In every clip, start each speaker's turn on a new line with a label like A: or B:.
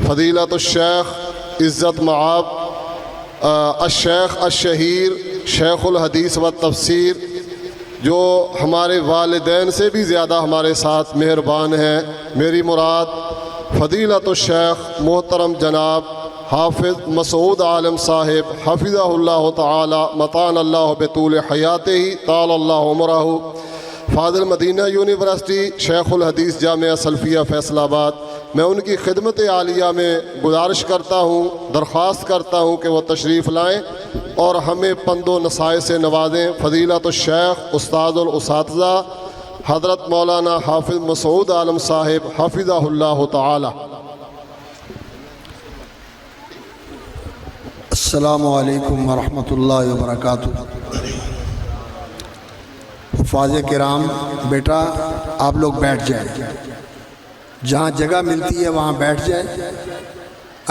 A: فضیلت الشیخ عزت معاب الشیخ الشہیر شیخ الحدیث و تفسیر، جو ہمارے والدین سے بھی زیادہ ہمارے ساتھ مہربان ہیں۔ میری مراد فضیلت الشیخ محترم جناب حافظ مسعود عالم صاحب حفظہ اللہ تعالی متان اللہ بطول حیاتہ طال اللہ عمرہ، فاضل مدینہ یونیورسٹی شیخ الحدیث جامعہ سلفیہ فیصل آباد۔ میں ان کی خدمت عالیہ میں گزارش کرتا ہوں، درخواست کرتا ہوں کہ وہ تشریف لائیں اور ہمیں پند و نصائح سے نوازیں۔ فضیلت الشیخ استاد الاساتذہ حضرت مولانا حافظ مسعود عالم صاحب حفظہ اللہ تعالی۔
B: السلام علیکم ورحمۃ اللہ وبرکاتہ۔ حفاظ کرام، بیٹا آپ لوگ بیٹھ جائیں، جہاں جگہ ملتی ہے وہاں بیٹھ جائیں۔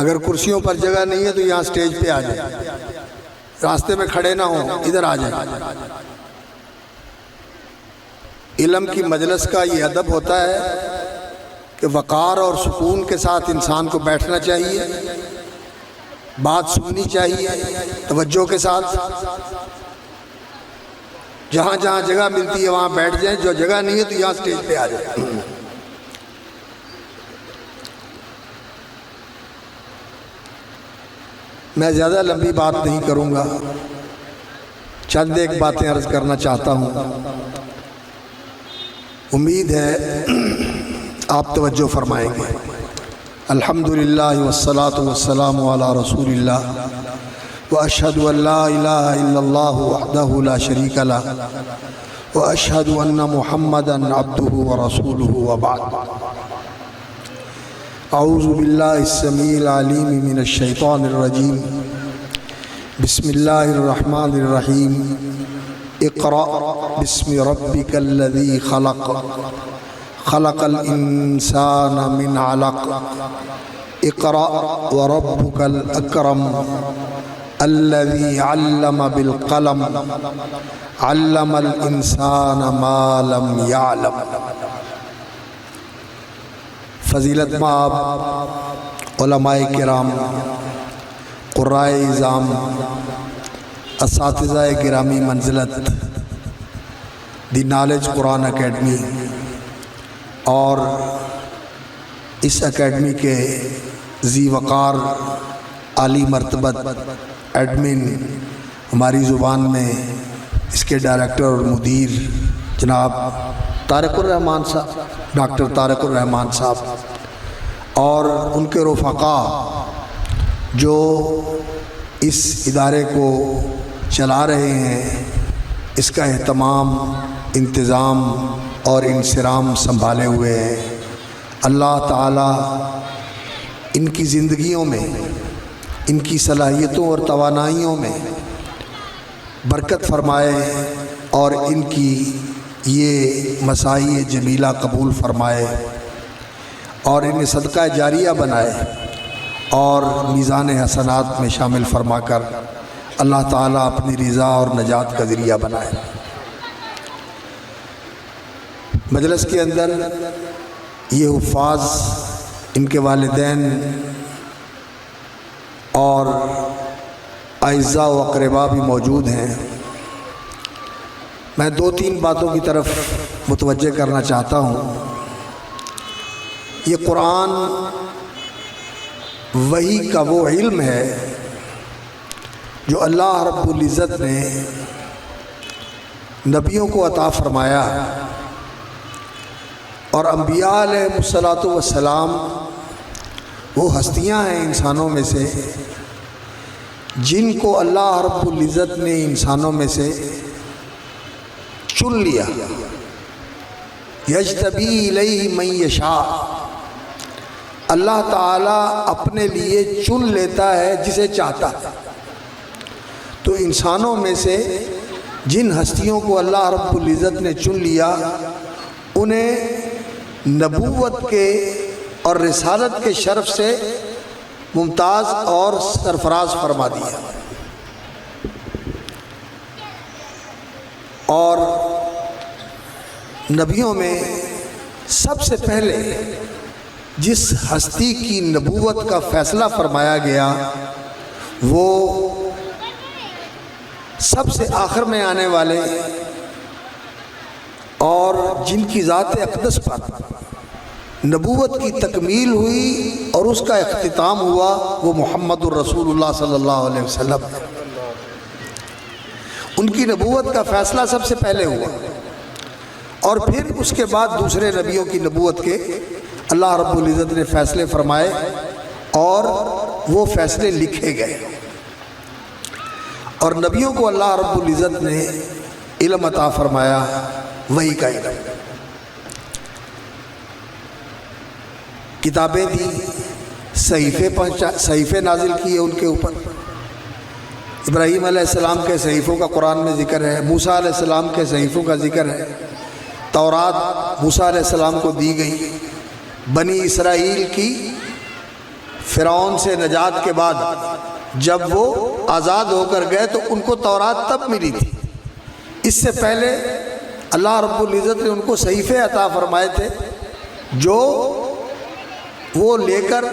B: اگر کرسیوں پر جگہ نہیں ہے تو یہاں سٹیج پہ آ جائیں، راستے میں کھڑے نہ ہوں، ادھر آ جائیں۔ علم کی مجلس کا یہ ادب ہوتا ہے کہ وقار اور سکون کے ساتھ انسان کو بیٹھنا چاہیے، بات سننی چاہیے توجہ کے ساتھ۔ جہاں جہاں جگہ ملتی ہے وہاں بیٹھ جائیں، جو جگہ نہیں ہے تو یہاں سٹیج پہ آ جائیں۔ میں زیادہ لمبی بات نہیں کروں گا، چند ایک باتیں عرض کرنا چاہتا ہوں، امید ہے آپ توجہ فرمائیں گے۔ الحمدللہ والصلاة والسلام علی رسول اللہ واشہد ان لا الہ الا اللہ وحدہ لا شریک لہ واشہد ان محمدا عبدہ ورسولہ وبعد۔ اعوذ باللہ السمیع العلیم من الشیطان الرجیم، بسم اللہ الرحمن الرحیم۔ اقرأ بسم ربک الذی خلق، خلق الانسان من علق، اقرأ وربک الاکرم، الذی علم بالقلم، علم الانسان ما لم یعلم۔ فضیلت مآب علماء کرام، قرائے اعظام، اساتذہ گرامی منزلت، دی نالج قرآن اکیڈمی اور اس اکیڈمی کے ذی وقار عالی مرتبت ایڈمن، ہماری زبان میں اس کے ڈائریکٹر اور مدیر جناب طارق الرحمان صاحب، ڈاکٹر طارق الرحمان صاحب، اور ان کے رفقاء جو اس ادارے کو چلا رہے ہیں، اس کا اہتمام، انتظام اور انصرام سنبھالے ہوئے ہیں۔ اللہ تعالیٰ ان کی زندگیوں میں، ان کی صلاحیتوں اور توانائیوں میں برکت فرمائے اور ان کی یہ مساعی جمیلہ قبول فرمائے اور انہیں صدقہ جاریہ بنائے اور میزان حسنات میں شامل فرما کر اللہ تعالیٰ اپنی رضا اور نجات کا ذریعہ بنائے۔ مجلس کے اندر یہ حفاظ، ان کے والدین اور اعزاء و اقرباء بھی موجود ہیں۔ میں دو تین باتوں کی طرف متوجہ کرنا چاہتا ہوں۔ یہ قرآن وحی کا وہ علم ہے جو اللہ رب العزت نے نبیوں کو عطا فرمایا، اور انبیاء علیہ الصلاۃ والسلام وہ ہستیاں ہیں انسانوں میں سے جن کو اللہ رب العزت نے انسانوں میں سے چن لیا۔ یجتبی الیہ من یشاء، اللہ تعالیٰ اپنے لیے چن لیتا ہے جسے چاہتا ہے۔ تو انسانوں میں سے جن ہستیوں کو اللہ رب العزت نے چن لیا، انہیں نبوت کے اور رسالت کے شرف سے ممتاز اور سرفراز فرما دیا، اور نبیوں میں سب سے پہلے جس ہستی کی نبوت کا فیصلہ فرمایا گیا وہ سب سے آخر میں آنے والے اور جن کی ذات اقدس پر نبوت کی تکمیل ہوئی اور اس کا اختتام ہوا وہ محمد الرسول اللہ صلی اللہ علیہ وسلم ہے۔ ان کی نبوت کا فیصلہ سب سے پہلے ہوا اور پھر اس کے بعد دوسرے نبیوں کی نبوت کے اللہ رب العزت نے فیصلے فرمائے اور وہ فیصلے لکھے گئے، اور نبیوں کو اللہ رب العزت نے علم عطا فرمایا، وحی کا علم، کتابیں دی، صحیفے نازل کیے ان کے اوپر۔ ابراہیم علیہ السلام کے صحیفوں کا قرآن میں ذکر ہے، موسیٰ علیہ السلام کے صحیفوں کا ذکر ہے، تورات موسیٰ علیہ السلام کو دی گئی۔ بنی اسرائیل کی فرعون سے نجات کے بعد جب وہ آزاد ہو کر گئے تو ان کو تورات تب ملی تھی، اس سے پہلے اللہ رب العزت نے ان کو صحیفے عطا فرمائے تھے جو وہ لے کر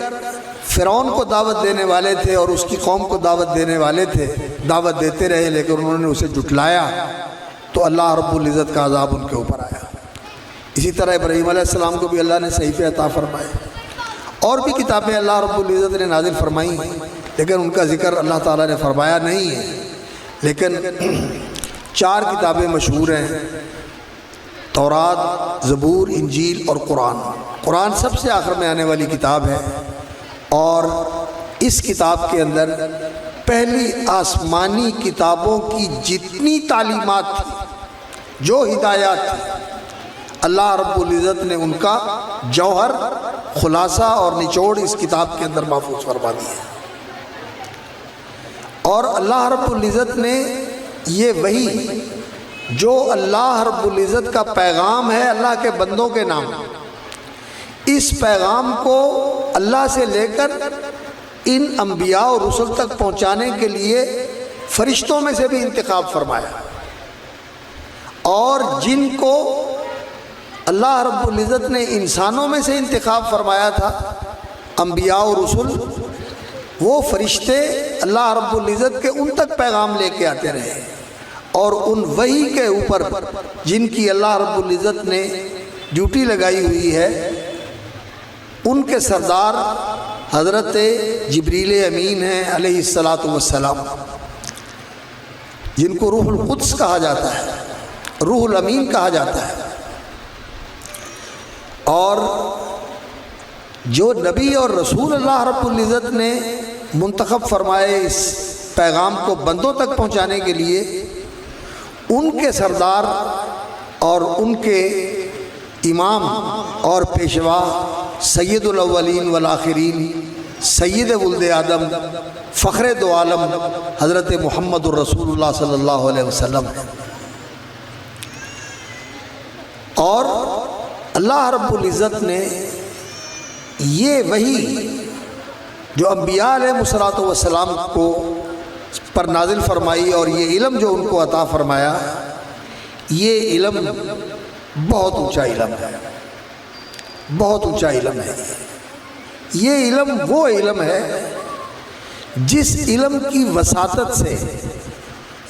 B: فرعون کو دعوت دینے والے تھے اور اس کی قوم کو دعوت دینے والے تھے، دعوت دیتے رہے لیکن انہوں نے اسے جھٹلایا تو اللہ رب العزت کا عذاب ان کے اوپر آیا۔ اسی طرح ابراہیم علیہ السلام کو بھی اللہ نے صحیفے عطا فرمائے، اور بھی کتابیں اللہ رب العزت نے نازل فرمائی لیکن ان کا ذکر اللہ تعالیٰ نے فرمایا نہیں ہے، لیکن 4 کتابیں مشہور ہیں، تورات، زبور، انجیل اور قرآن۔ قرآن سب سے آخر میں آنے والی کتاب ہے، اور اس کتاب کے اندر پہلی آسمانی کتابوں کی جتنی تعلیمات تھی، جو ہدایات تھی، اللہ رب العزت نے ان کا جوہر، خلاصہ اور نچوڑ اس کتاب کے اندر محفوظ فرما دیا، اور اللہ رب العزت نے یہ وحی جو اللہ رب العزت کا پیغام ہے اللہ کے بندوں کے نام، اس پیغام کو اللہ سے لے کر ان انبیاء اور رسل تک پہنچانے کے لیے فرشتوں میں سے بھی انتخاب فرمایا، اور جن کو اللہ رب العزت نے انسانوں میں سے انتخاب فرمایا تھا، انبیاء اور رسل، وہ فرشتے اللہ رب العزت کے ان تک پیغام لے کے آتے رہے، اور ان وحی کے اوپر جن کی اللہ رب العزت نے ڈیوٹی لگائی ہوئی ہے، ان کے سردار حضرت جبریل امین ہیں علیہ السلام، جن کو روح القدس کہا جاتا ہے، روح الامین کہا جاتا ہے، اور جو نبی اور رسول اللہ رب العزت نے منتخب فرمائے اس پیغام کو بندوں تک پہنچانے کے لیے، ان کے سردار اور ان کے امام اور پیشوا سید الاولین والآخرین، سید ولد آدم، فخر دو عالم حضرت محمد الرسول اللہ صلی اللہ علیہ وسلم ہے۔ اور اللہ رب العزت نے یہ وحی جو انبیاء علیہ الصلوۃ والسلام کو پر نازل فرمائی اور یہ علم جو ان کو عطا فرمایا، یہ علم بہت اونچا علم ہے، بہت اونچا علم ہے۔ یہ علم وہ علم ہے جس علم کی وساطت سے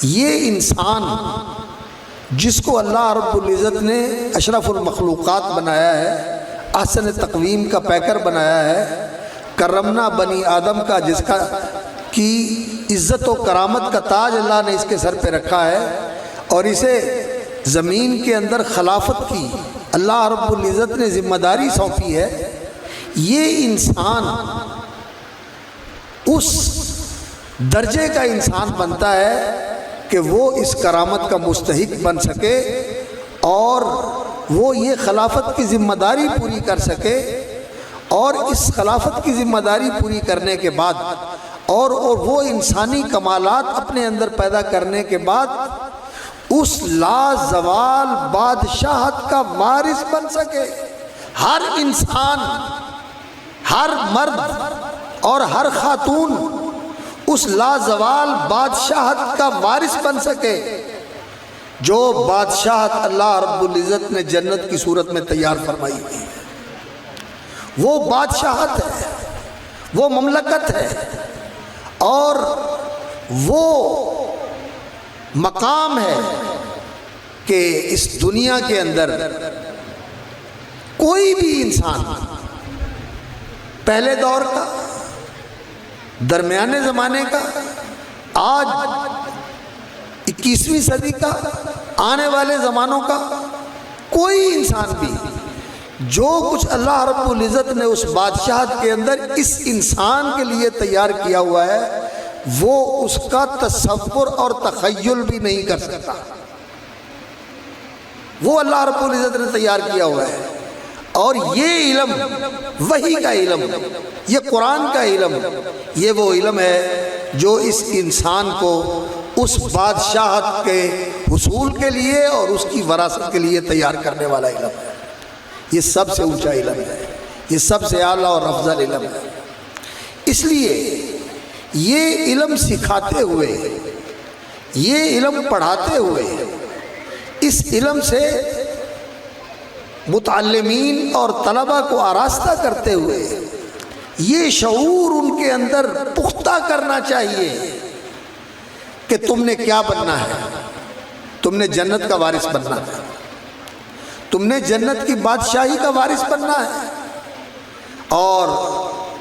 B: یہ انسان جس کو اللہ رب العزت نے اشرف المخلوقات بنایا ہے، احسن تقویم کا پیکر بنایا ہے، کرمنا بنی آدم کا، جس کا کی عزت و کرامت کا تاج اللہ نے اس کے سر پہ رکھا ہے، اور اسے زمین کے اندر خلافت کی اللہ رب العزت نے ذمہ داری سونپی ہے، یہ انسان اس درجے کا انسان بنتا ہے کہ وہ اس کرامت کا مستحق بن سکے اور وہ یہ خلافت کی ذمہ داری پوری کر سکے، اور اس خلافت کی ذمہ داری پوری کرنے کے بعد اور وہ انسانی کمالات اپنے اندر پیدا کرنے کے بعد اس لازوال بادشاہت کا وارث بن سکے۔ ہر انسان، ہر مرد اور ہر خاتون اس لازوال بادشاہت کا وارث بن سکے جو بادشاہت اللہ رب العزت نے جنت کی صورت میں تیار فرمائی ہوئی ہے۔ وہ بادشاہت ہے، وہ مملکت ہے، اور وہ مقام ہے کہ اس دنیا کے اندر کوئی بھی انسان پہلے دور کا، درمیانے زمانے کا، آج 21ویں صدی کا، آنے والے زمانوں کا کوئی انسان بھی جو کچھ اللہ رب العزت نے اس بادشاہت کے اندر اس انسان کے لیے تیار کیا ہوا ہے وہ اس کا تصور اور تخیل بھی نہیں کر سکتا۔ وہ اللہ رب العزت نے تیار کیا ہوا ہے، اور یہ علم وحی کا علم، یہ قرآن کا علم، یہ وہ علم ہے جو اس انسان کو اس بادشاہت کے حصول کے لیے اور اس کی وراثت کے لیے تیار کرنے والا علم ہے۔ یہ سب سے اونچا علم ہے، یہ سب سے اعلیٰ اور افضل علم ہے۔ اس لیے یہ علم سکھاتے ہوئے، یہ علم پڑھاتے ہوئے، اس علم سے متعلمین اور طلبہ کو آراستہ کرتے ہوئے یہ شعور ان کے اندر پختہ کرنا چاہیے کہ تم نے کیا بننا ہے۔ تم نے جنت کا وارث بننا ہے، تم نے جنت کی بادشاہی کا وارث بننا ہے، اور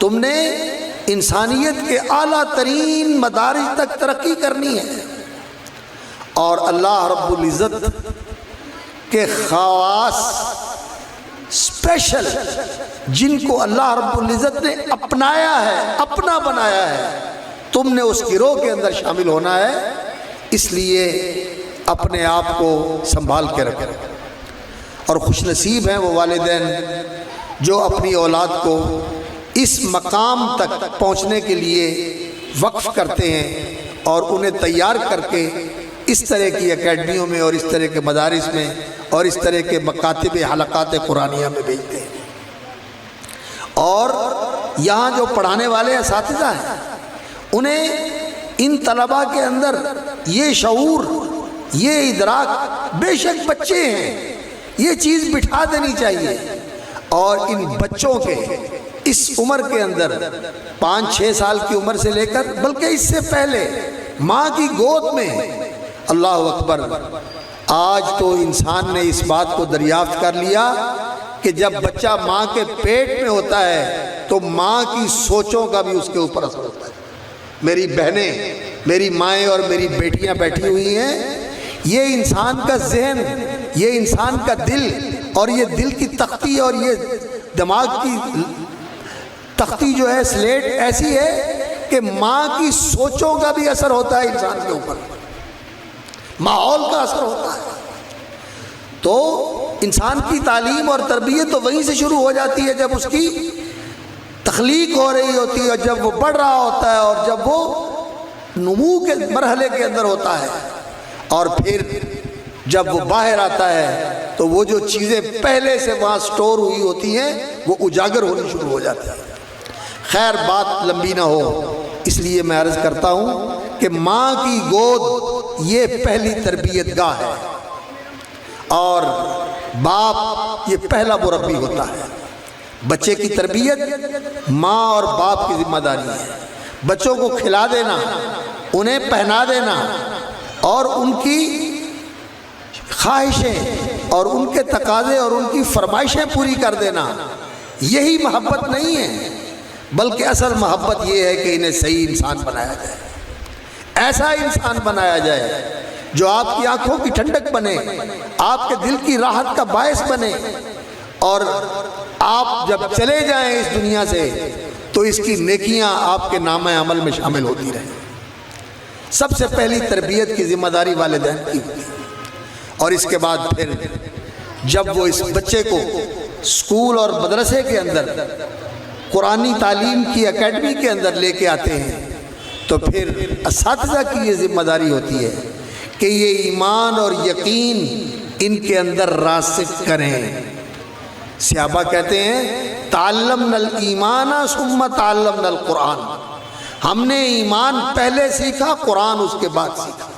B: تم نے انسانیت کے اعلیٰ ترین مدارج تک ترقی کرنی ہے، اور اللہ رب العزت کے خواص اسپیشل جن کو اللہ رب العزت نے اپنایا ہے، اپنا بنایا ہے، تم نے اس گروہ کے اندر شامل ہونا ہے۔ اس لیے اپنے آپ کو سنبھال کے رکھیں، اور خوش نصیب ہیں وہ والدین جو اپنی اولاد کو اس مقام تک پہنچنے کے لیے وقف کرتے ہیں اور انہیں تیار کر کے اس طرح کی اکیڈمیوں میں اور اس طرح کے مدارس میں اور اس طرح کے مکاتب حلقات قرآنیہ میں بھیجتے ہیں۔ اور یہاں جو پڑھانے والے اساتذہ ہیں انہیں ان طلباء کے اندر یہ شعور، یہ ادراک، بے شک بچے ہیں، یہ چیز بٹھا دینی چاہیے، اور ان بچوں کے اس عمر کے اندر 5-6 سال کی عمر سے لے کر بلکہ اس سے پہلے ماں کی گود میں، اللہ اکبر، آج تو انسان نے اس بات کو دریافت کر لیا کہ جب بچہ ماں کے پیٹ میں ہوتا ہے تو ماں کی سوچوں کا بھی اس کے اوپر اثر ہوتا ہے۔ میری بہنیں، میری مائیں اور میری بیٹیاں بیٹھی ہوئی ہیں، یہ انسان کا ذہن، یہ انسان کا دل، اور یہ دل کی تختی اور یہ دماغ کی تختی جو ہے، سلیٹ ایسی ہے کہ ماں کی سوچوں کا بھی اثر ہوتا ہے انسان کے اوپر، ماحول کا اثر ہوتا ہے۔ تو انسان کی تعلیم اور تربیت تو وہیں سے شروع ہو جاتی ہے جب اس کی تخلیق ہو رہی ہوتی ہے، جب وہ بڑھ رہا ہوتا ہے، اور جب وہ نمو کے مرحلے کے اندر ہوتا ہے، اور پھر جب وہ باہر آتا ہے تو وہ جو چیزیں پہلے سے وہاں سٹور ہوئی ہوتی ہیں وہ اجاگر ہونی شروع ہو جاتی ہیں۔ خیر، بات لمبی نہ ہو، اس لیے میں عرض کرتا ہوں کہ ماں کی گود یہ پہلی تربیت گاہ ہے، اور باپ یہ پہلا مربی ہوتا ہے۔ بچے کی تربیت ماں اور باپ کی ذمہ داری ہے۔ بچوں کو کھلا دینا، انہیں پہنا دینا، اور ان کی خواہشیں اور ان کے تقاضے اور ان کی فرمائشیں پوری کر دینا، یہی محبت نہیں ہے، بلکہ اصل محبت یہ ہے کہ انہیں صحیح انسان بنایا جائے، ایسا انسان بنایا جائے جو آپ کی آنکھوں کی ٹھنڈک بنے، آپ کے دل کی راحت کا باعث بنے، اور آپ جب چلے جائیں اس دنیا سے تو اس کی نیکیاں آپ کے نامہ عمل میں شامل ہوتی رہیں۔ سب سے پہلی تربیت کی ذمہ داری والدین کی ہوتی ہے، اور اس کے بعد پھر جب وہ اس بچے کو اسکول اور مدرسے کے اندر قرآنی تعلیم کی اکیڈمی کے اندر لے کے آتے ہیں تو پھر اساتذہ کی یہ ذمہ داری ہوتی ہے کہ یہ ایمان اور یقین ان کے اندر راسخ کریں۔ صحابہ کہتے ہیں تعلمنا الایمان ثم تعلمنا القرآن، ہم نے ایمان پہلے سیکھا، قرآن اس کے بعد سیکھا،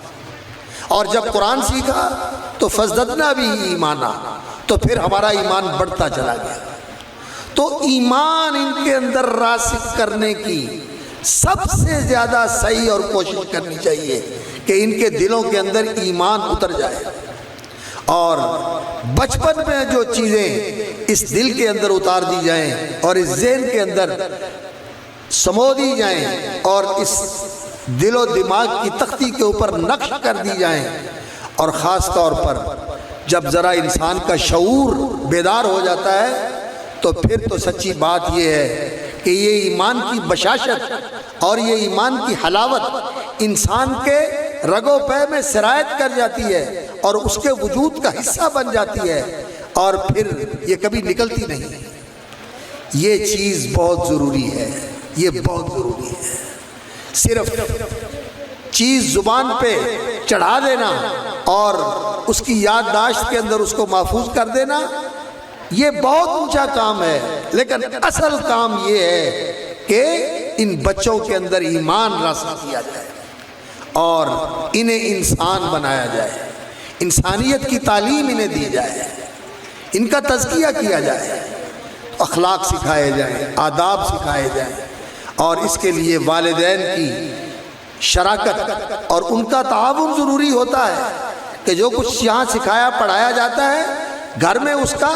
B: اور جب قرآن سیکھا تو فزددنا بھی ایمانا، تو پھر ہمارا ایمان بڑھتا چلا گیا۔ تو ایمان ان کے اندر راسخ کرنے کی سب سے زیادہ صحیح اور کوشش کرنی چاہیے کہ ان کے دلوں کے اندر ایمان اتر جائے، اور بچپن میں جو چیزیں اس دل کے اندر اتار دی جائیں اور اس ذہن کے اندر سمو دی جائیں اور اس دل و دماغ کی تختی کے اوپر نقش کر دی جائیں، اور خاص طور پر جب ذرا انسان کا شعور بیدار ہو جاتا ہے تو پھر تو سچی بات یہ ہے کہ یہ ایمان کی بشاشت اور یہ ایمان کی حلاوت انسان کے رگ و پے میں سرایت کر جاتی ہے اور اس کے وجود کا حصہ بن جاتی ہے، اور پھر یہ کبھی نکلتی نہیں۔ یہ چیز بہت ضروری ہے، یہ بہت ضروری ہے۔ صرف چیز زبان پہ چڑھا دینا اور اس کی یادداشت کے اندر اس کو محفوظ کر دینا یہ بہت اونچا کام ہے، لیکن اصل کام یہ ہے کہ ان بچوں کے اندر ایمان راسخ کیا جائے اور انہیں انسان بنایا جائے، انسانیت کی تعلیم انہیں دی جائے، ان کا تزکیہ کیا جائے، اخلاق سکھائے جائیں، آداب سکھائے جائیں، اور اس کے لیے والدین کی شراکت اور ان کا تعاون ضروری ہوتا ہے کہ جو کچھ یہاں سکھایا پڑھایا جاتا ہے گھر میں اس کا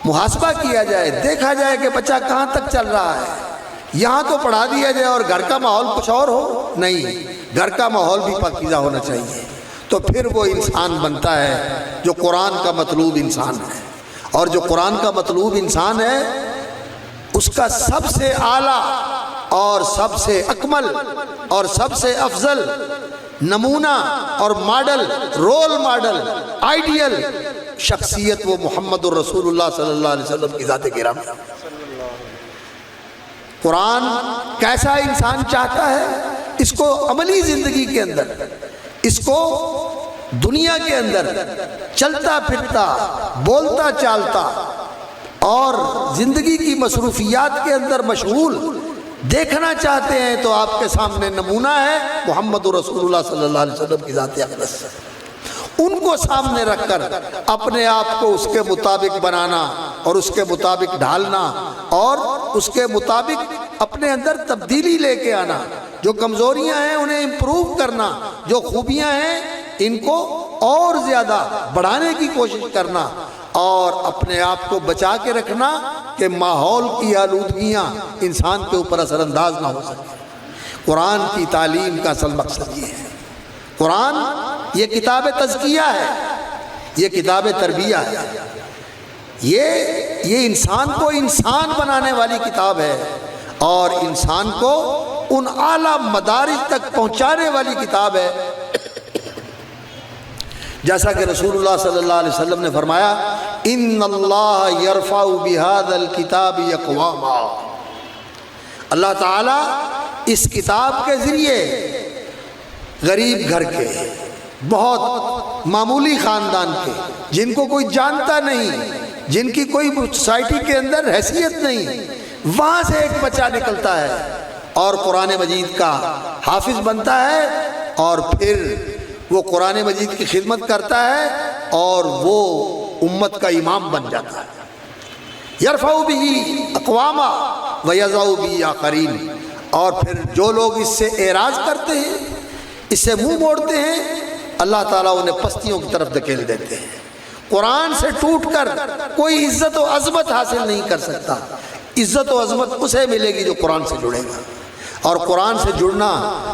B: محاسبہ کیا جائے، دیکھا جائے کہ بچہ کہاں تک چل رہا ہے۔ یہاں تو پڑھا دیا جائے اور گھر کا ماحول کچھ اور ہو، نہیں، گھر کا ماحول بھی پاکیزہ ہونا چاہیے، تو پھر وہ انسان بنتا ہے جو قرآن کا مطلوب انسان ہے، اور جو قرآن کا مطلوب انسان ہے اس کا سب سے اعلیٰ اور سب سے اکمل اور سب سے افضل نمونہ اور ماڈل، رول ماڈل، آئیڈیل شخصیت وہ محمد الرسول اللہ صلی اللہ علیہ وسلم کی ذات گرامی ہے۔ قرآن کیسا انسان چاہتا ہے، اس کو عملی زندگی کے اندر، اس کو دنیا کے اندر چلتا پھرتا، بولتا چالتا اور زندگی کی مصروفیات کے اندر مشغول دیکھنا چاہتے ہیں، تو آپ کے سامنے نمونہ ہے محمد رسول اللہ صلی اللہ علیہ وسلم کی ذات اقدس۔ ان کو سامنے رکھ کر اپنے آپ کو اس کے مطابق بنانا اور اس کے مطابق ڈھالنا اور اس کے مطابق اپنے اندر تبدیلی لے کے آنا، جو کمزوریاں ہیں انہیں امپروو کرنا، جو خوبیاں ہیں ان کو اور زیادہ بڑھانے کی کوشش کرنا، اور اپنے آپ کو بچا کے رکھنا کہ ماحول کی آلودگیاں انسان کے اوپر اثر انداز نہ ہو سکے۔ قرآن کی تعلیم کا اصل مقصد یہ ہے۔ قرآن یہ کتاب تزکیہ ہے، یہ کتاب تربیہ ہے، یہ انسان کو انسان بنانے والی کتاب ہے اور انسان کو ان اعلیٰ مدارج تک پہنچانے والی کتاب ہے، جیسا کہ رسول اللہ صلی اللہ علیہ وسلم نے فرمایا ان اللہ یرفع بہذا الکتاب اقواما، اللہ تعالیٰ اس کتاب کے ذریعے غریب گھر کے، بہت معمولی خاندان کے، جن کو کوئی جانتا نہیں، جن کی کوئی سوسائٹی کے اندر حیثیت نہیں، وہاں سے ایک بچہ نکلتا ہے اور قرآن مجید کا حافظ بنتا ہے، اور پھر وہ قرآن مجید کی خدمت کرتا ہے اور وہ امت کا امام بن جاتا ہے۔ یرفع بہ اقواما ویضع بہ آخرین، اور پھر جو لوگ اس سے اعراض کرتے ہیں، اس سے منہ موڑتے ہیں، اللہ تعالیٰ انہیں پستیوں کی طرف دھکیل دیتے ہیں۔ قرآن سے ٹوٹ کر کوئی عزت و عظمت حاصل نہیں کر سکتا۔ عزت و عظمت اسے ملے گی جو قرآن سے جڑے گا، اور قرآن سے جڑنا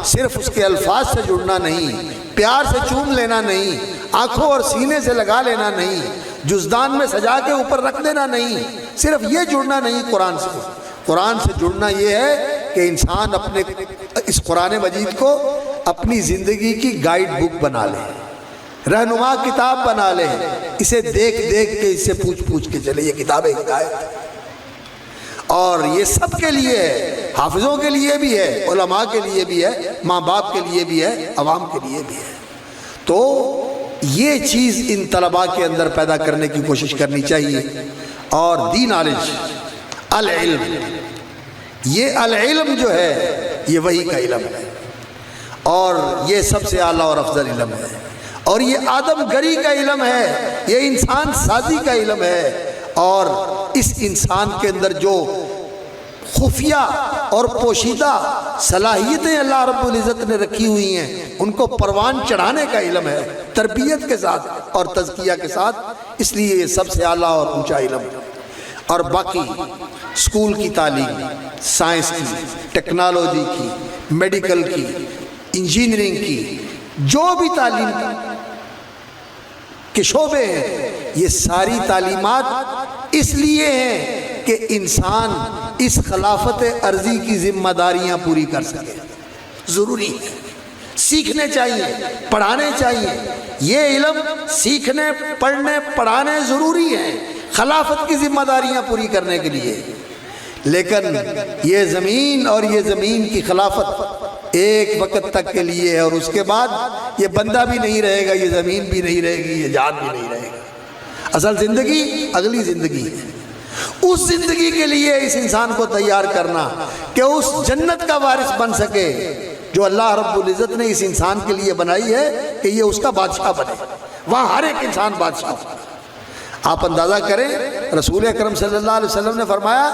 B: صرف اس کے الفاظ سے جڑنا نہیں، پیار سے چوم لینا نہیں، آنکھوں اور سینے سے لگا لینا نہیں، جزدان میں سجا کے اوپر رکھ دینا نہیں، صرف یہ جڑنا نہیں قرآن سے۔ قرآن سے جڑنا یہ ہے کہ انسان اپنے اس قرآن مجید کو اپنی زندگی کی گائیڈ بک بنا لے، رہنما کتاب بنا لے، اسے دیکھ دیکھ کے، اس سے پوچھ پوچھ کے چلے۔ یہ کتاب ہدایت ہے اور یہ سب کے لیے ہے، حافظوں کے لیے بھی ہے، علماء کے لیے بھی ہے، ماں باپ کے لیے بھی ہے، عوام کے لیے بھی ہے۔ تو یہ چیز ان طلباء کے اندر پیدا کرنے کی کوشش کرنی چاہیے۔ اور دی نالج، العلم، یہ العلم جو ہے یہ وحی کا علم ہے، اور یہ سب سے اعلیٰ اور افضل علم ہے، اور یہ آدم گری کا علم ہے، یہ انسان سازی کا علم ہے، اور اس انسان کے اندر جو خفیہ اور پوشیدہ صلاحیتیں اللہ رب العزت نے رکھی ہوئی ہیں ان کو پروان چڑھانے کا علم ہے، تربیت کے ساتھ اور تزکیہ کے ساتھ، اس لیے یہ سب سے اعلیٰ اور اونچا علم ہے۔ اور باقی اسکول کی تعلیم، سائنس کی، ٹیکنالوجی کی، میڈیکل کی، انجینئرنگ کی، جو بھی تعلیم کے شعبے ہیں، یہ ساری تعلیمات اس لیے ہیں کہ انسان اس خلافت ارضی کی ذمہ داریاں پوری کر سکے۔ ضروری ہے، سیکھنے چاہیے، پڑھانے چاہیے، یہ علم سیکھنے، پڑھنے، پڑھانے ضروری ہیں خلافت کی ذمہ داریاں پوری کرنے کے لیے۔ لیکن یہ زمین اور یہ زمین کی خلافت ایک وقت تک کے لیے ہے، اور اس کے بعد یہ بندہ بھی نہیں رہے گا، یہ زمین بھی نہیں رہے گی، یہ جان بھی نہیں رہے گا۔ اصل زندگی اگلی زندگی ہے، اس زندگی کے لیے اس انسان کو تیار کرنا کہ اس جنت کا وارث بن سکے جو اللہ رب العزت نے اس انسان کے لیے بنائی ہے کہ یہ اس کا بادشاہ بنے، وہاں ہر ایک انسان بادشاہ ہو۔ آپ اندازہ کریں، رسول اکرم صلی اللہ علیہ وسلم نے فرمایا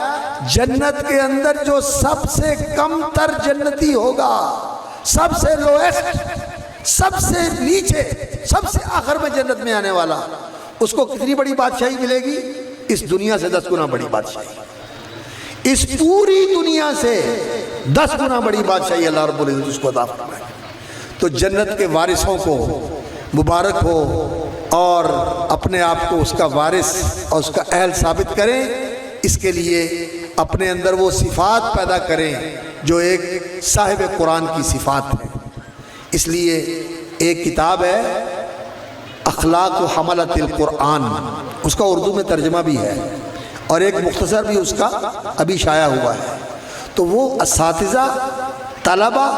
B: جنت کے اندر جو سب سے کم تر جنتی ہوگا، سب سے لویسٹ، سب سے نیچے، سب سے آخر میں جنت میں آنے والا، اس کو کتنی بڑی بادشاہی ملے گی؟ اس دنیا سے 10 گنا بڑی بادشاہی، اس پوری دنیا سے 10 گنا بڑی بادشاہی اللہ رب العزت اس کو عطا فرمائے۔ تو جنت کے وارثوں کو مبارک ہو، اور اپنے آپ کو اس کا وارث اور اس کا اہل ثابت کریں، اس کے لیے اپنے اندر وہ صفات پیدا کریں جو ایک صاحب قرآن کی صفات ہے۔ اس لیے ایک کتاب ہے اخلاق و حملۃ القرآن، اس کا اردو میں ترجمہ بھی ہے، اور ایک مختصر بھی اس کا ابھی شائع ہوا ہے، تو وہ اساتذہ طلبہ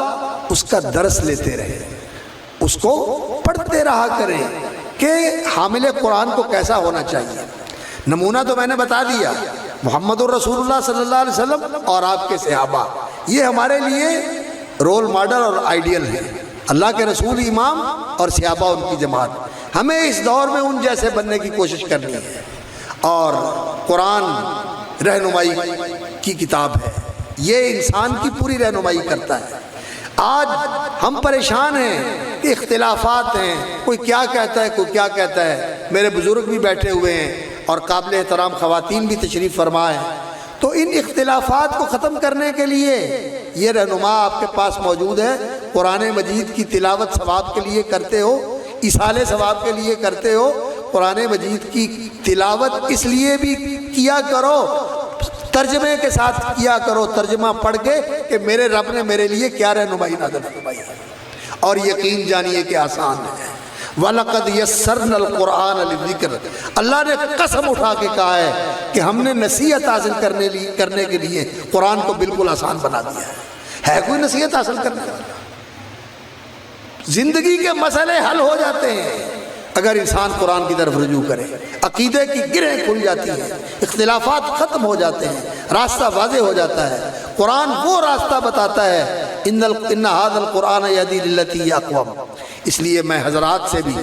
B: اس کا درس لیتے رہے، اس کو پڑھتے رہا کریں کہ حامل قرآن کو کیسا ہونا چاہیے۔ نمونہ تو میں نے بتا دیا، محمد الرسول اللہ صلی اللہ علیہ وسلم اور آپ کے صحابہ، یہ ہمارے لیے رول ماڈل اور آئیڈیل ہیں۔ اللہ کے رسول امام اور صحابہ ان کی جماعت، ہمیں اس دور میں ان جیسے بننے کی کوشش کرنی ہے۔ اور قرآن رہنمائی کی کتاب ہے، یہ انسان کی پوری رہنمائی کرتا ہے۔ آج ہم پریشان ہیں کہ اختلافات ہیں، کوئی کیا کہتا ہے، کوئی کیا کہتا ہے۔ میرے بزرگ بھی بیٹھے ہوئے ہیں اور قابل احترام خواتین بھی تشریف فرما ہیں، تو ان اختلافات کو ختم کرنے کے لیے یہ رہنما آپ کے پاس موجود ہے۔ قرآن مجید کی تلاوت ثواب کے لیے کرتے ہو، اصالے ثواب کے لیے کرتے ہو، قرآن مجید کی تلاوت اس لیے بھی کیا کرو، ترجمے کے ساتھ کیا کرو، ترجمہ پڑھ کے کہ میرے رب نے میرے لیے کیا رہنمائی نازل فرمائی ہے، اور یقین جانیے کہ آسان ہے۔ وَلَقَدْ يَسَّرْنَا الْقُرْآنَ لِلذِّكْرِ، اللہ نے قسم اٹھا کے کہا ہے کہ ہم نے نصیحت حاصل کرنے کے لیے قرآن کو بالکل آسان بنا دیا ہے کوئی نصیحت حاصل کرنے والا؟ زندگی کے مسئلے حل ہو جاتے ہیں اگر انسان قرآن کی طرف رجوع کرے، عقیدے کی گرہیں کھل جاتی ہیں، اختلافات ختم ہو جاتے ہیں، راستہ واضح ہو جاتا ہے۔ قرآن وہ راستہ بتاتا ہے، ان ھذا القرآن یہدی للتی ہی اقوم۔ اس لیے میں حضرات سے بھی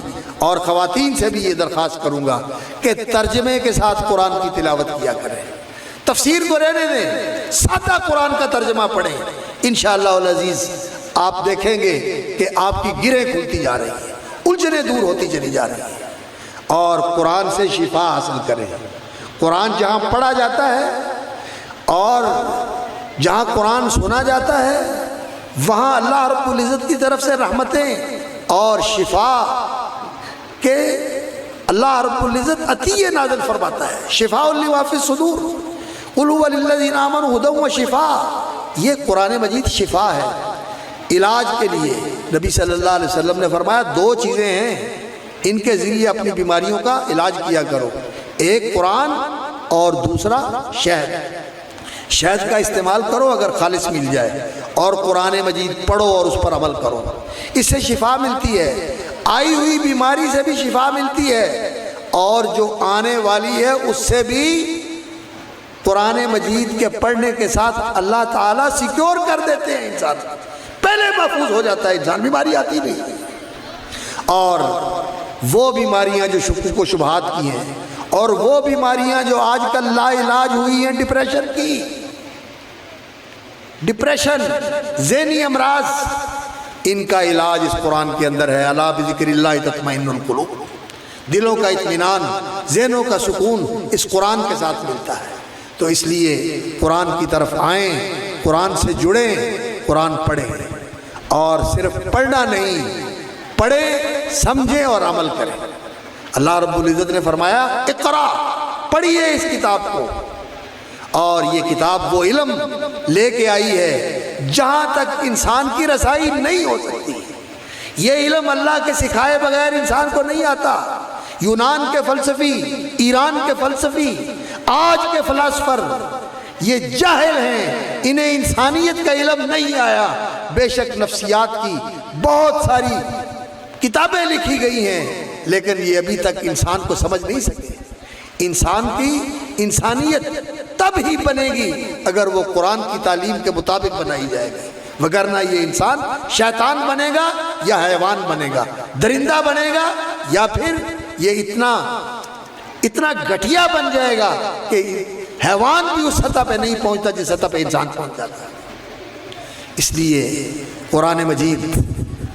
B: اور خواتین سے بھی یہ درخواست کروں گا کہ ترجمے کے ساتھ قرآن کی تلاوت کیا کریں، تفسیر کو رہنے دیں، سادہ قرآن کا ترجمہ پڑھیں، انشاءاللہ العزیز آپ دیکھیں گے کہ آپ کی گرہیں کھلتی جا رہی ہیں، الجھنیں دور ہوتی چلی جا رہی ہیں، اور قرآن سے شفا حاصل کریں۔ قرآن جہاں پڑھا جاتا ہے اور جہاں قرآن سنا جاتا ہے، وہاں اللہ رب العزت کی طرف سے رحمتیں اور شفا کے اللہ رب العزت عطیہ نازل فرماتا ہے۔ شفاء لما فی الصدور، قل هو للذین آمنوا ھدی وشفاء، یہ قرآن مجید شفا ہے علاج کے لیے۔ نبی صلی اللہ علیہ وسلم نے فرمایا 2 چیزیں ہیں، ان کے ذریعے اپنی بیماریوں کا علاج کیا کرو، ایک قرآن اور دوسرا شہد۔ شہد کا استعمال کرو اگر خالص مل جائے، اور قرآن مجید پڑھو اور اس پر عمل کرو، اس سے شفا ملتی ہے، آئی ہوئی بیماری سے بھی شفا ملتی ہے، اور جو آنے والی ہے اس سے بھی قرآن مجید کے پڑھنے کے ساتھ اللہ تعالیٰ سیکیور کر دیتے ہیں، انسان پہلے محفوظ ہو جاتا ہے، انسان بیماری آتی نہیں۔ اور وہ بیماریاں جو شکوک و شبہات کی ہیں اور وہ بیماریاں جو آج کل لا علاج ہوئی ہیں ڈپریشن کی، ڈپریشن، ذہنی امراض، ان کا علاج اس قرآن کے اندر ہے۔ الا بذکر اللہ تطمئن القلوب، دلوں کا اطمینان، ذہنوں کا سکون اس قرآن کے ساتھ ملتا ہے۔ تو اس لیے قرآن کی طرف آئیں، قرآن سے جڑیں، قرآن پڑھیں، اور صرف پڑھنا نہیں، پڑھیں، سمجھیں اور عمل کریں۔ اللہ رب العزت نے فرمایا اقرا، پڑھیے اس کتاب کو، اور یہ کتاب وہ علم لے کے آئی ہے جہاں تک انسان کی رسائی نہیں ہو سکتی۔ یہ علم اللہ کے سکھائے بغیر انسان کو نہیں آتا۔ یونان کے فلسفی، ایران کے فلسفی، آج کے فلاسفر یہ جاہل ہیں، انہیں انسانیت کا علم نہیں آیا۔ بے شک نفسیات کی بہت ساری کتابیں لکھی گئی ہیں، لیکن یہ ابھی تک انسان کو سمجھ نہیں سکے۔ انسان کی انسانیت تب ہی بنے گی اگر وہ قرآن کی تعلیم کے مطابق بنائی جائے گی، وگرنہ یہ انسان شیطان بنے گا یا حیوان بنے گا، درندہ بنے گا، یا پھر یہ اتنا گھٹیا بن جائے گا کہ حیوان بھی اس سطح پہ نہیں پہنچتا جس سطح پہ انسان پہنچ جاتا ہے۔ اس لیے قرآن مجید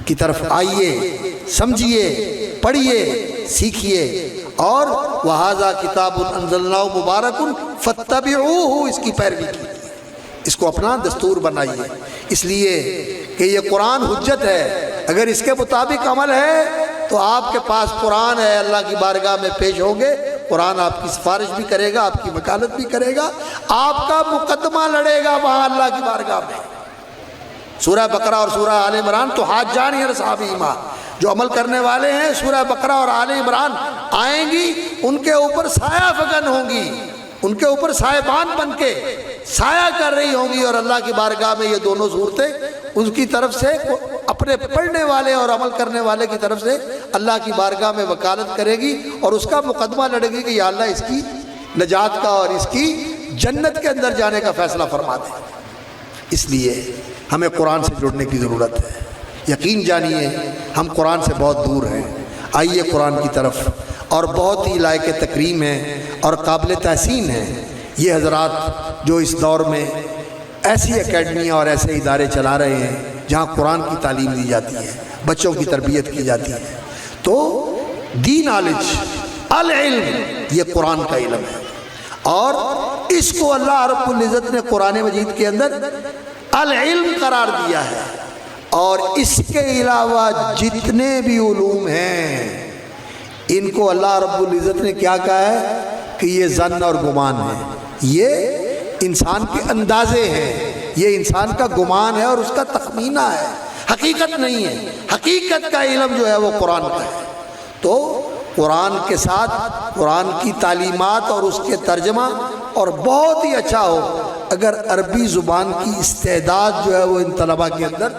B: کی طرف آئیے، سمجھیے، پڑھیے، سیکھیے، اور وَهَذَا كِتَابٌ أَنزَلْنَاهُ مُبَارَكٌ فَاتَّبِعُوهُ، اس کی پیروی کیجیے، اس کو اپنا دستور بنائیے، اس لیے کہ یہ قرآن حجت ہے۔ اگر اس کے مطابق عمل ہے تو آپ کے پاس قرآن ہے، اللہ کی بارگاہ میں پیش ہوں گے، قرآن آپ کی سفارش بھی کرے گا، آپ کی وکالت بھی کرے گا، آپ کا مقدمہ لڑے گا وہاں اللہ کی بارگاہ میں۔ سورہ بقرہ اور سورہ آل عمران تو حاجان ہی اصحاب ایمان، جو عمل کرنے والے ہیں سورہ بقرہ اور آل عمران آئیں گی، ان کے اوپر سایہ فگن ہوں گی، ان کے اوپر سائبان بن کے سایہ کر رہی ہوں گی، اور اللہ کی بارگاہ میں یہ دونوں صورتیں اس کی طرف سے اپنے پڑھنے والے اور عمل کرنے والے کی طرف سے اللہ کی بارگاہ میں وکالت کرے گی، اور اس کا مقدمہ لڑے گی کہ یا اللہ اس کی نجات کا اور اس کی جنت کے اندر جانے کا فیصلہ فرما دے۔ اس لیے ہمیں قرآن سے جڑنے کی ضرورت ہے۔ یقین جانیے ہم قرآن سے بہت دور ہیں۔ آئیے قرآن کی طرف، اور بہت ہی لائق تکریم ہے اور قابل تحسین ہے یہ حضرات جو اس دور میں ایسی اکیڈمیاں اور ایسے ادارے چلا رہے ہیں جہاں قرآن کی تعلیم دی جاتی ہے، بچوں کی تربیت کی جاتی ہے۔ تو دی نالج، العلم، یہ قرآن کا علم ہے، اور اس کو اللہ رب العزت نے قرآن مجید کے اندر العلم قرار دیا ہے، اور اس کے علاوہ جتنے بھی علوم ہیں ان کو اللہ رب العزت نے کیا کہا ہے کہ یہ ظن اور گمان ہے، یہ انسان کے اندازے ہیں، یہ انسان کا گمان ہے اور اس کا تخمینہ ہے، حقیقت نہیں ہے۔ حقیقت کا علم جو ہے وہ قرآن کا ہے۔ تو قرآن کے ساتھ قرآن کی تعلیمات اور اس کے ترجمہ، اور بہت ہی اچھا ہو اگر عربی زبان کی استعداد جو ہے وہ ان طلباء کے اندر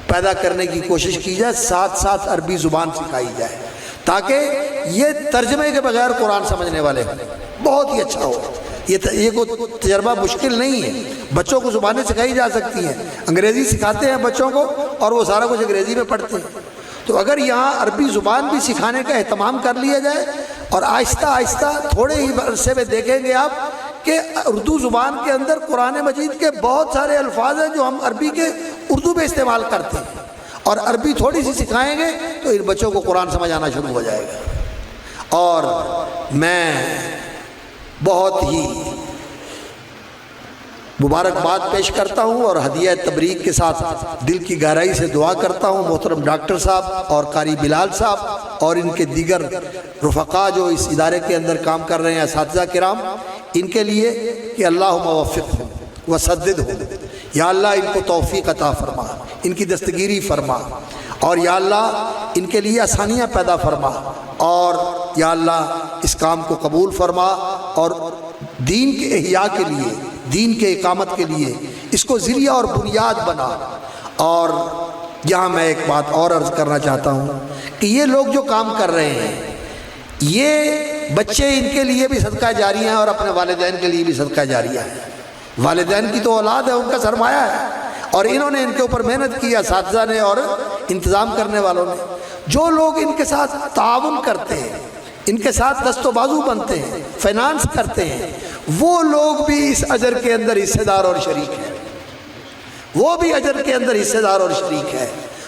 B: پیدا کرنے کی کوشش کی جائے، ساتھ ساتھ عربی زبان سکھائی جائے، تاکہ یہ ترجمے کے بغیر قرآن سمجھنے والے ہوں۔ بہت ہی اچھا ہو۔ یہ کوئی تجربہ مشکل نہیں ہے، بچوں کو زبانیں سکھائی جا سکتی ہیں۔ انگریزی سکھاتے ہیں بچوں کو اور وہ سارا کچھ انگریزی میں پڑھتے ہیں، تو اگر یہاں عربی زبان بھی سکھانے کا اہتمام کر لیا جائے، اور آہستہ آہستہ تھوڑے ہی عرصے میں دیکھیں گے آپ کہ اردو زبان کے اندر قرآن مجید کے بہت سارے الفاظ ہیں جو ہم عربی کے اردو میں استعمال کرتے ہیں، اور عربی تھوڑی سی سکھائیں گے تو ان بچوں کو قرآن سمجھ آنا شروع ہو جائے گا۔ اور میں بہت ہی مبارکباد پیش کرتا ہوں اور ہدیہ تبریک کے ساتھ دل کی گہرائی سے دعا کرتا ہوں محترم ڈاکٹر صاحب اور قاری بلال صاحب اور ان کے دیگر رفقا جو اس ادارے کے اندر کام کر رہے ہیں، اساتذہ کرام، ان کے لیے کہ اللہم وفقہم وسددہم، یا اللہ ان کو توفیق عطا فرما، ان کی دستگیری فرما، اور یا اللہ ان کے لیے آسانیاں پیدا فرما، اور یا اللہ اس کام کو قبول فرما، اور دین کے احیاء کے لیے، دین کے اقامت کے لیے اس کو ذریعہ اور بنیاد بنا۔ اور یہاں میں ایک بات اور عرض کرنا چاہتا ہوں کہ یہ لوگ جو کام کر رہے ہیں، یہ بچے ان کے لیے بھی صدقہ جاریہ ہیں اور اپنے والدین کے لیے بھی صدقہ جاریہ ہے۔ والدین کی تو اولاد ہے، ان کا سرمایہ ہے، اور انہوں نے ان کے اوپر محنت کی، اساتذہ نے اور انتظام کرنے والوں نے۔ جو لوگ ان کے ساتھ تعاون کرتے ہیں، ان کے ساتھ دست و بازو بنتے ہیں، فائنانس کرتے ہیں، وہ لوگ بھی اس اجر کے اندر حصے دار اور شریک ہیں، وہ بھی اجر کے اندر حصے دار اور شریک ہے۔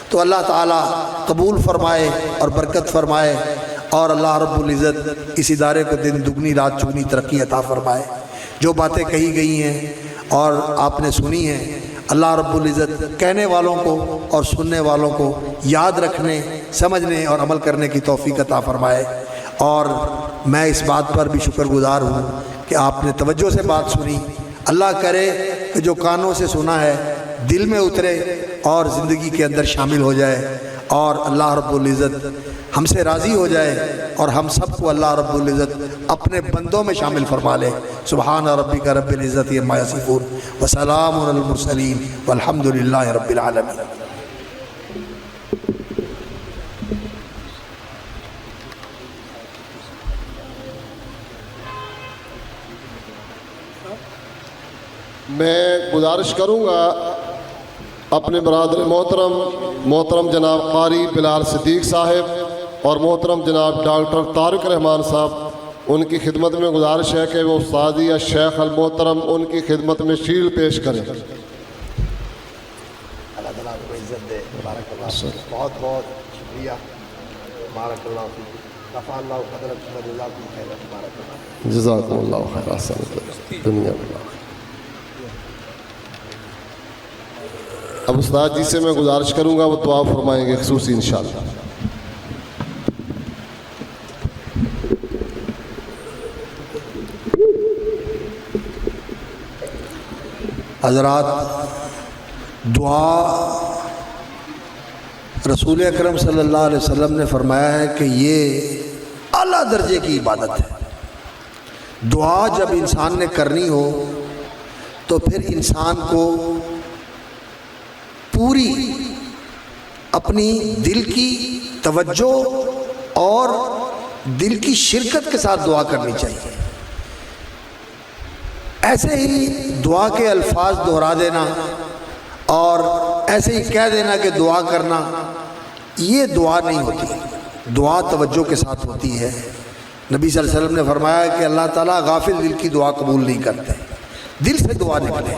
B: تو اللہ تعالیٰ قبول فرمائے اور برکت فرمائے، اور اللہ رب العزت اس ادارے کو دن دگنی رات چگنی ترقی عطا فرمائے۔ جو باتیں کہی گئی ہیں اور آپ نے سنی ہیں، اللہ رب العزت کہنے والوں کو اور سننے والوں کو یاد رکھنے، سمجھنے اور عمل کرنے کی توفیق عطا فرمائے۔ اور میں اس بات پر بھی شکر گزار ہوں کہ آپ نے توجہ سے بات سنی۔ اللہ کرے کہ جو کانوں سے سنا ہے دل میں اترے اور زندگی کے اندر شامل ہو جائے، اور اللہ رب العزت ہم سے راضی ہو جائے، اور ہم سب کو اللہ رب العزت اپنے بندوں میں شامل فرما لے۔ سبحان ربک رب العزت عما یصفون وسلام علی المرسلین والحمد للہ رب العالمین۔
A: میں گزارش کروں گا اپنے برادر محترم جناب قاری بلال صدیق صاحب اور محترم جناب ڈاکٹر طارق رحمان صاحب، ان کی خدمت میں گزارش ہے کہ وہ استاذی الشیخ المحترم ان کی خدمت میں شیلڈ پیش کریں۔
B: اللہ تعالیٰ کو عزت دے، بارک اللہ، بہت بہت شکریہ، بارک اللہ فیک، رفع اللہ قدرک، جزاکم خیر، بارک اللہ،
A: جزاکم اللہ خیر، احسن دنیا میں۔ اب استاد جی سے میں گزارش کروں گا وہ دعا فرمائیں گے خصوصی انشاءاللہ۔
B: حضرات، دعا رسول اکرم صلی اللہ علیہ وسلم نے فرمایا ہے کہ یہ اعلیٰ درجے کی عبادت ہے۔ دعا جب انسان نے کرنی ہو تو پھر انسان کو پوری اپنی دل کی توجہ اور دل کی شرکت کے ساتھ دعا کرنی چاہیے۔ ایسے ہی دعا کے الفاظ دہرا دینا اور ایسے ہی کہہ دینا کہ دعا کرنا، یہ دعا نہیں ہوتی، دعا توجہ کے ساتھ ہوتی ہے۔ نبی صلی اللہ علیہ وسلم نے فرمایا کہ اللہ تعالیٰ غافل دل کی دعا قبول نہیں کرتے، دل سے دعا نکلے،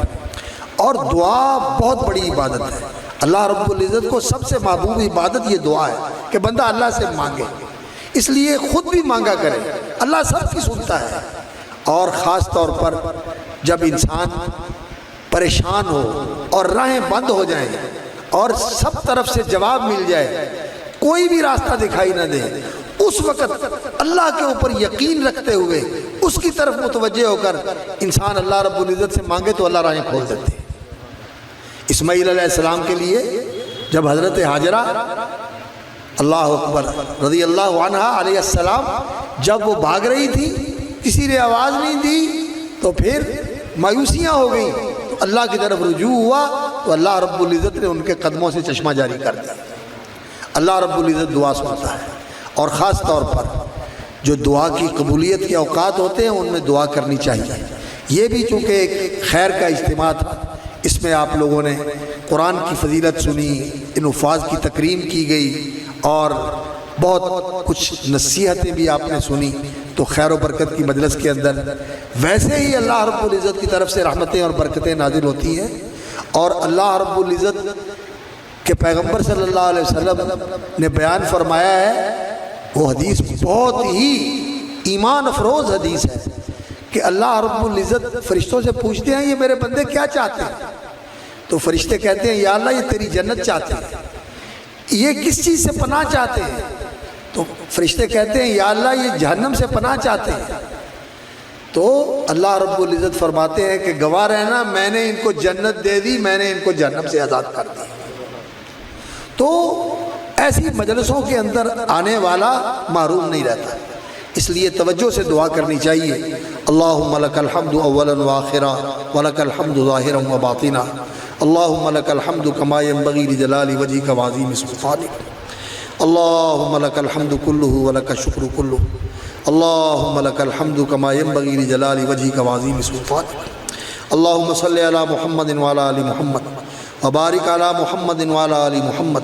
B: اور دعا بہت بڑی عبادت ہے۔ اللہ رب العزت کو سب سے محبوب عبادت یہ دعا ہے کہ بندہ اللہ سے مانگے، اس لیے خود بھی مانگا کرے، اللہ سب کی سنتا ہے۔ اور خاص طور پر جب انسان پریشان ہو اور راہیں بند ہو جائیں اور سب طرف سے جواب مل جائے، کوئی بھی راستہ دکھائی نہ دے، اس وقت اللہ کے اوپر یقین رکھتے ہوئے اس کی طرف متوجہ ہو کر انسان اللہ رب العزت سے مانگے تو اللہ راہیں کھول دیتے ہیں۔ اسماعیل علیہ السلام کے لیے جب حضرت ہاجرہ اللہ اکبر رضی اللہ عنہا علیہ السلام جب وہ بھاگ رہی تھی، کسی نے آواز نہیں دی تو پھر مایوسیاں ہو گئیں، تو اللہ کی طرف رجوع ہوا تو اللہ رب العزت نے ان کے قدموں سے چشمہ جاری کر دیا۔ اللہ رب العزت دعا سنتا ہے، اور خاص طور پر جو دعا کی قبولیت کے اوقات ہوتے ہیں ان میں دعا کرنی چاہیے۔ یہ بھی چونکہ ایک خیر کا اجتماع تھا، اس میں آپ لوگوں نے قرآن کی فضیلت سنی، ان الفاظ کی تکریم کی گئی، اور بہت کچھ نصیحتیں بھی آپ نے سنی، تو خیر و برکت کی مجلس کے اندر ویسے ہی اللہ رب العزت کی طرف سے رحمتیں اور برکتیں نازل ہوتی ہیں۔ اور اللہ رب العزت کے پیغمبر صلی اللہ علیہ وسلم نے بیان فرمایا ہے، وہ حدیث بہت ہی ایمان افروز حدیث ہے کہ اللہ رب العزت فرشتوں سے پوچھتے ہیں یہ میرے بندے کیا چاہتے ہیں؟ تو فرشتے کہتے ہیں یا اللہ یہ تیری جنت چاہتے ہیں۔ یہ کس چیز سے پناہ چاہتے ہیں؟ تو فرشتے کہتے ہیں یا اللہ یہ جہنم سے پناہ چاہتے ہیں۔ تو اللہ رب العزت فرماتے ہیں کہ گواہ رہنا میں نے ان کو جنت دے دی، میں نے ان کو جہنم سے آزاد کر دی۔ تو ایسی مجلسوں کے اندر آنے والا محروم نہیں رہتا، اس لیے توجہ سے دعا کرنی چاہیے۔ اللہم لک الحمد اولا وآخرا ولک الحمد ظاہرا وباطنا، اللہم لک الحمد کما ینبغی لجلال وجہک وعظیم سلطانک، اللہم لک الحمد کلہ ولک الشکر کلہ، اللہم لک الحمد کما ینبغی لجلال وجہک وعظیم سلطانک، اللہم صلی علی محمد وعلی آل محمد وبارک علی محمد وعلی آل محمد